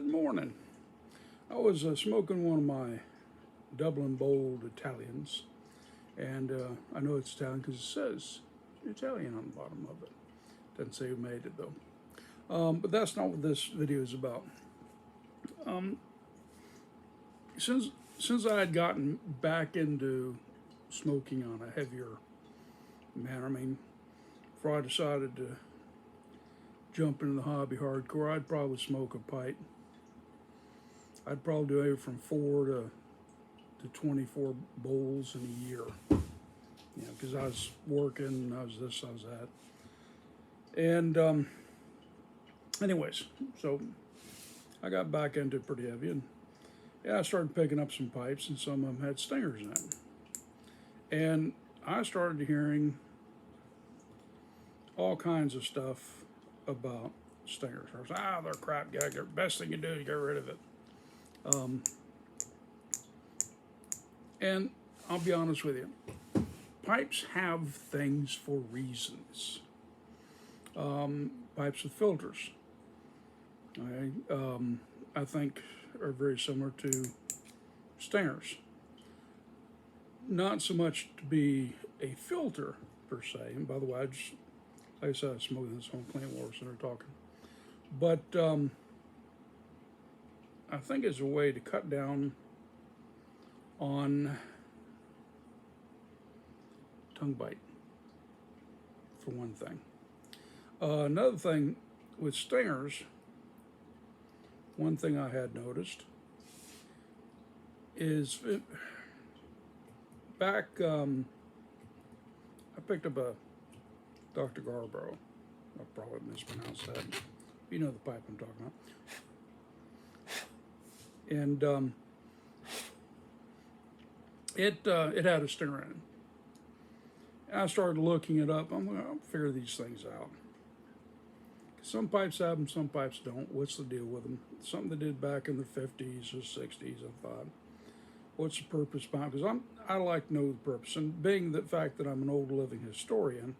Good morning. I was smoking one of my Dublin Bold Italians, and I know it's Italian because it says Italian on the bottom of it. Doesn't say who made it though. But that's not what this video is about. Um, since I had gotten back into smoking on a heavier manner, I mean, before I decided to jump into the hobby hardcore, I'd probably smoke a pipe. I'd probably do anywhere from 4 to 24 bowls in a year. You know, because I was working, I was this, I was that. And anyways, so I got back into it pretty heavy, and yeah, I started picking up some pipes, and some of them had stingers in them. And I started hearing all kinds of stuff about stingers. I was like, they're crap, best thing you do is get rid of it. And I'll be honest with you, pipes have things for reasons. Pipes with filters, okay, I think are very similar to stingers. Not so much to be a filter per se, and by the way, like I said, I smoke this on Clean Water Center talking, but I think it's a way to cut down on tongue bite, for one thing. Another thing with stingers, one thing I had noticed is I picked up a Dr. Garborough. I'll probably mispronounce that. You know the pipe I'm talking about. And it had a stinger in it. And I started looking it up. I'm going to figure these things out. Some pipes have them, some pipes don't. What's the deal with them? Something they did back in the 50s or 60s, I thought. What's the purpose behind it? Because I like to know the purpose. And being the fact that I'm an old living historian,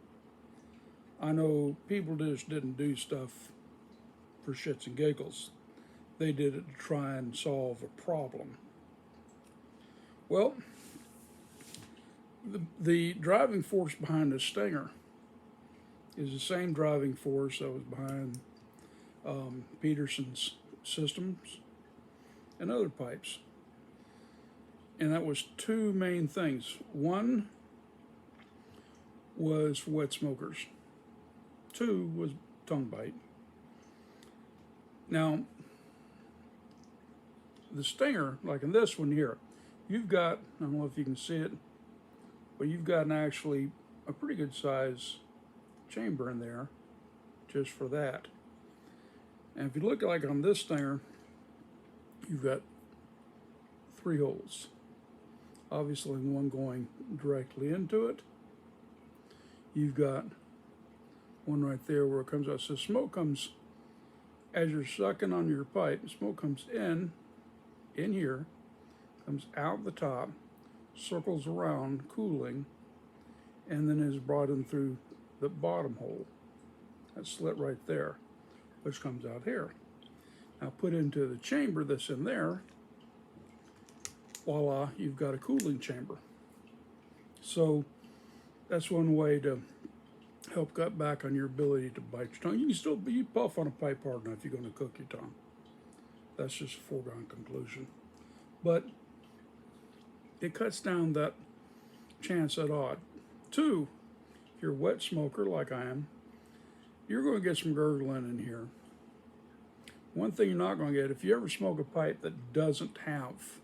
I know people just didn't do stuff for shits and giggles. They did it to try and solve a problem. Well, the driving force behind the stinger is the same driving force that was behind Peterson's systems and other pipes. And that was two main things. One was for wet smokers. Two was tongue bite. Now, the stinger, like in this one here, you've got, I don't know if you can see it, but you've got actually a pretty good size chamber in there just for that. And if you look like on this stinger, you've got 3 holes. Obviously one going directly into it. You've got one right there where it comes out. So smoke comes, as you're sucking on your pipe, smoke comes in here, comes out the top, circles around, cooling, and then is brought in through the bottom hole, that slit right there, which comes out here. Now put into the chamber that's in there, voila, you've got a cooling chamber. So that's one way to help cut back on your ability to bite your tongue. You can still you puff on a pipe hard enough, you're going to cook your tongue. That's just a foregone conclusion. But it cuts down that chance at odd. 2, if you're a wet smoker like I am, you're going to get some gurgling in here. One thing you're not going to get, if you ever smoke a pipe that doesn't have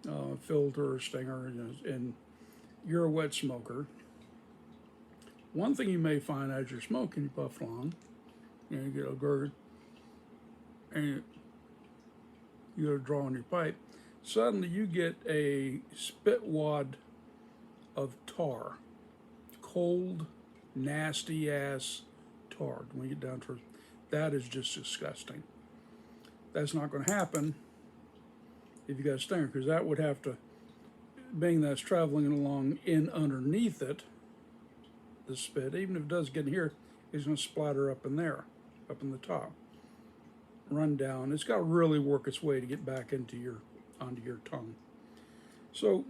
a filter or stinger, and you're a wet smoker, one thing you may find as you're smoking, you puff along, you get a gurgle, and you go to draw on your pipe, suddenly you get a spit wad of tar. Cold, nasty ass tar. When you get down to it, that is just disgusting. That's not going to happen if you got a stinger, because that would have to, being that's traveling along in underneath it, the spit, even if it does get in here, it's going to splatter up in there, up in the top. run down. It's got to really work its way to get back onto your tongue. So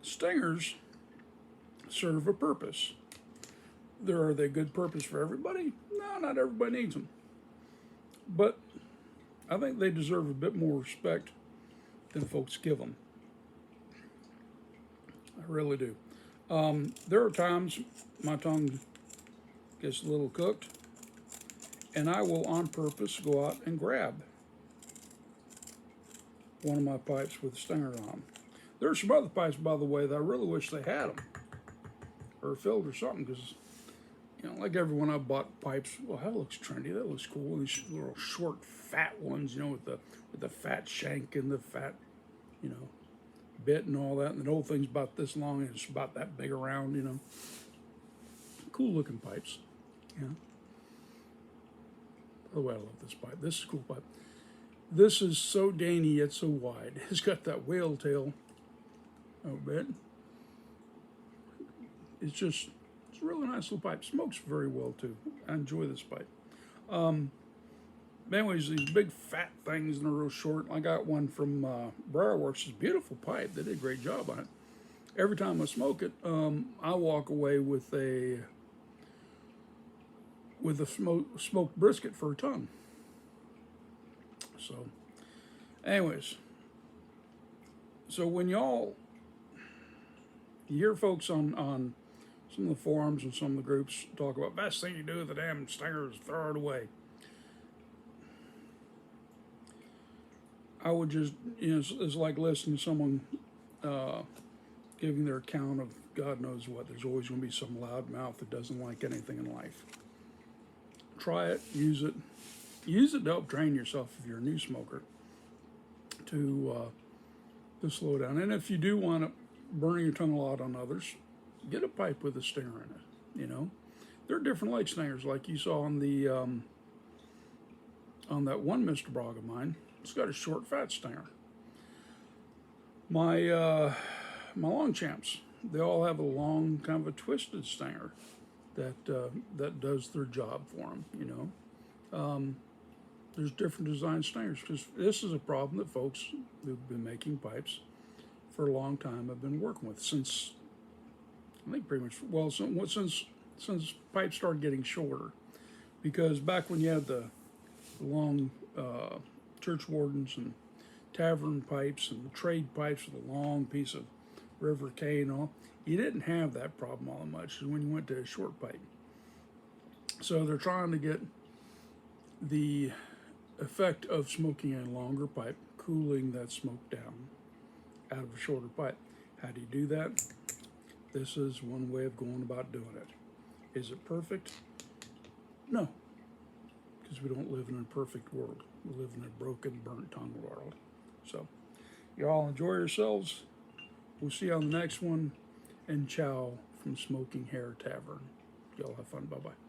stingers serve a purpose. Are they good purpose for everybody? No, not everybody needs them. But I think they deserve a bit more respect than folks give them. I really do. There are times my tongue gets a little cooked, and I will on purpose go out and grab one of my pipes with a stinger on them. There are some other pipes, by the way, that I really wish they had them, or filled or something, because, you know, like everyone, I bought pipes. Well, that looks trendy. That looks cool. These little short, fat ones, you know, with the fat shank and the fat, you know, bit and all that. And the whole thing's about this long and it's about that big around, you know. Cool looking pipes. Yeah. By the way, I love this pipe. This is a cool pipe. This is so dainty yet so wide. It's got that whale tail a bit. It's a really nice little pipe. Smokes very well too. I enjoy this pipe. Anyways, these big fat things and they're real short. I got one from Briarworks. It's a beautiful pipe. They did a great job on it. Every time I smoke it, I walk away with a smoked brisket for a tongue. So, anyways, so when you hear folks on some of the forums and some of the groups talk about best thing you do with the damn stinger is throw it away. I would just, you know, it's like listening to someone giving their account of God knows what. There's always going to be some loudmouth that doesn't like anything in life. Try it, use it. Use it to help train yourself if you're a new smoker to slow down. And if you do want to burn your tongue a lot on others, get a pipe with a stinger in it. You know, there are different leg stingers, like you saw on the on that one Mr. Bragg of mine. It's got a short, fat stinger. My long champs, they all have a long, kind of a twisted stinger that does their job for them. You know. There's different design stingers, because this is a problem that folks who've been making pipes for a long time have been working with since, I think pretty much, well, since pipes started getting shorter. Because back when you had the long church wardens and tavern pipes and the trade pipes with a long piece of river cane and all, you didn't have that problem all that much when you went to a short pipe. So they're trying to get the effect of smoking a longer pipe, cooling that smoke down out of a shorter pipe. How do you do that? This is one way of going about doing it. Is it perfect? No, because we don't live in a perfect world. We live in a broken, burnt tongue world. So, you all enjoy yourselves. We'll see you on the next one. And ciao from Smoking Hair Tavern. Y'all have fun. Bye-bye.